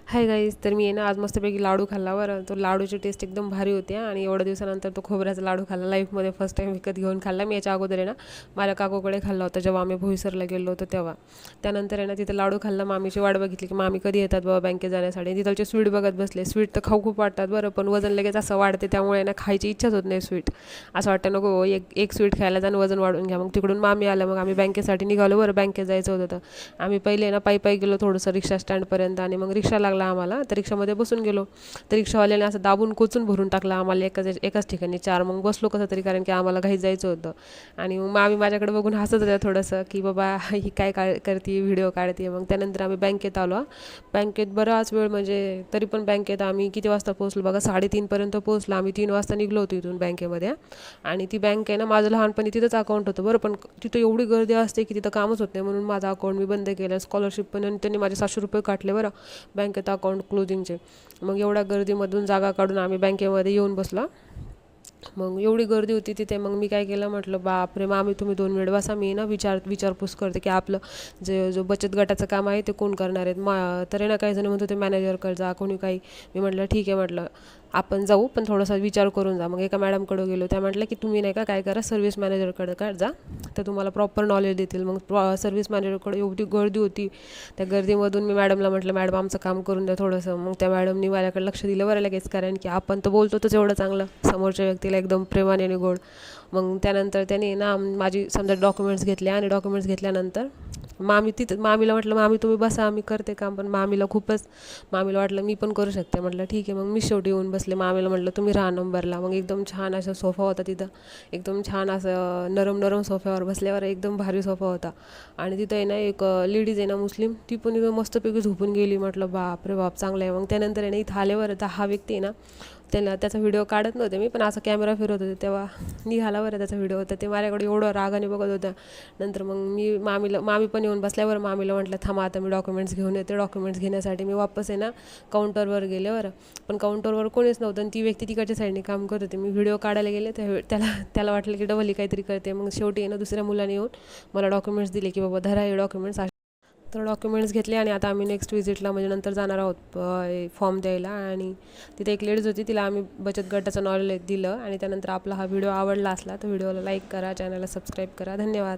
Hi guys, तर मी आहे ना आज मस्तपैकी लाडू खाल्ला बरं. तो लाडूची टेस्ट एकदम भारी होती आणि एवढ्या दिवसानंतर तो खोबऱ्याचा लाडू खाल्ला. लाईफमध्ये फर्स्ट टाईम विकत घेऊन खाल्ला. मी याच्या अगोदर आहे ना माझ्या काकूकडे खाल्ला होता जेव्हा आम्ही भोईसरला गेलो होतो तेव्हा. त्यानंतर आहे ना तिथे लाडू खाल्ला. मामीची वाट बघितली की मामी कधी येतात बाबा बँकेत जाण्यासाठी. तिथलचे स्वीट बघत बसले. स्वीट तर खाऊ खूप वाटतात बरं, पण वजन लगेच असं वाढते त्यामुळे ना खायची इच्छाच होत नाही स्वीट. असं वाटतं नको एक एक स्वीट खायला जाणं वजन वाढून घ्या. मग तिकडून मामी आलं, मग आम्ही बँकेसाठी निघालो बरं. बँकेत जायचं होतं तर आम्ही पहिले ना पायी गेलो थोडंसं रिक्षा स्टँडपर्यंत आणि मग रिक्षा लागला आम्हाला. तर रिक्षामध्ये बसून गेलो तर रिक्षावाल्याने असं दाबून कोचून भरून टाकला आम्हाला एकाच ठिकाणी चार. मग बसलो कसं तरी, कारण की आम्हाला घाईत जायचं होतं. आणि मग मामी माझ्याकडे बघून हसत होत्या थोडंसं की बाबा ही काय करते, व्हिडिओ काढते. मग त्यानंतर आम्ही बँकेत आलो. बँकेत बराच वेळ म्हणजे तरी पण बँकेत आम्ही किती वाजता पोहोचलो बघा, 3:30पर्यंत पोहोचलो आम्ही. 3 वाजता निघलो होतो इथून बँकेमध्ये. आणि ती बँक आहे ना, माझं लहानपणी तिथंच अकाउंट होतं बरं, पण तिथं एवढी गर्दी असते की तिथं कामच होत नाही, म्हणून माझं अकाउंट मी बंद केलं. स्कॉलरशिप पण आणि त्यांनी माझे 700 रुपये काटले बरं बँकेत अकाउंट क्लोजिंगचे. मग एवढ्या गर्दीमधून जागा काढून आम्ही बँकेमध्ये येऊन बसला. मग एवढी गर्दी होती तिथे. मग मी काय केलं, म्हटलं बापरे मामी तुम्ही 2 मिनिट बसा, मी ना विचारपूस करते की आपलं जो बचत गटाचं काम आहे ते कोण करणार आहेत. तर आहे ना काही जण म्हणत होते मॅनेजरकडे जा, कोणी काही. मी म्हटलं ठीक आहे, म्हटलं आपण जाऊ पण थोडासा विचार करून जा. मग एका मॅडमकडे गेलो. त्या म्हटलं की तुम्ही नाही का काय करा, सर्व्हिस मॅनेजरकडे का जा, तर तुम्हाला प्रॉपर नॉलेज देतील. मग सर्व्हिस मॅनेजरकडे एवढी गर्दी होती. त्या गर्दीमधून मी मॅडमला म्हटलं मॅडम आमचं काम करून द्या थोडंसं. मग त्या मॅडमनी माझ्याकडे लक्ष दिलं बरं लगेच, कारण की आपण तर बोलतोच एवढं चांगलं समोरच्या व्यक्तीला एकदम प्रेमाने आणि गोड. मग त्यानंतर त्याने ना माझी समजा डॉक्युमेंट्स घेतले आणि डॉक्युमेंट्स घेतल्यानंतर मामीला म्हटलं मामी तुम्ही बसा मी करते काम. पण मामीला वाटलं मी पण करू शकते. म्हटलं ठीक आहे. मग मी शेवटी येऊन बसले. मामीला म्हटलं तुम्ही राहा नंबरला. मग एकदम छान असा सोफा होता तिथं, एकदम छान असं नरम सोफ्यावर बसल्यावर एकदम भारी सोफा होता. आणि तिथं आहे ना एक लेडीज आहे ना मुस्लिम, ती पण इथं मस्तपैकी झोपून गेली. म्हटलं बाप रे बाप चांगलं आहे. मग त्यानंतर आहे ना इथं आल्यावर तर हा व्यक्ती आहे ना, त्याचा व्हिडिओ काढत नव्हते मी, पण असं कॅमेरा फिरवत होते तेव्हा निघाला बरं त्याचा व्हिडिओ होता. ते माझ्याकडे एवढं रागाने बघत होत्या. नंतर मग मामी पण येऊन बसल्यावर मामीला म्हटलं थांबा आता मी डॉक्युमेंट्स घेऊन येते. डॉक्युमेंट्स घेण्यासाठी मी वापस आहे ना काउंटरवर गेले बरं. पण काउंटरवर कोणीच नव्हतं आणि ती व्यक्ती तिकडच्या साईडने काम करत होती. मी व्हिडिओ काढायला गेले त्याला वाटलं की डबल ही काहीतरी करते. मग शेवटी आहे ना दुसऱ्या मुलाने येऊन मला डॉक्युमेंट्स दिले की बाबा धरा हे डॉक्युमेंट्स. तर डॉक्युमेंट्स घेतले आणि आता आम्ही नेक्स्ट विजिटला म्हणजे नंतर जाणार आहोत फॉर्म द्यायला. आणि तिथे एक लेडीज होती, तिला आम्ही बचत गटाचं नॉलेज दिलं. आणि त्यानंतर आपला हा व्हिडिओ आवडला असला तर व्हिडिओला लाईक करा, चॅनलला सबस्क्राईब करा. धन्यवाद.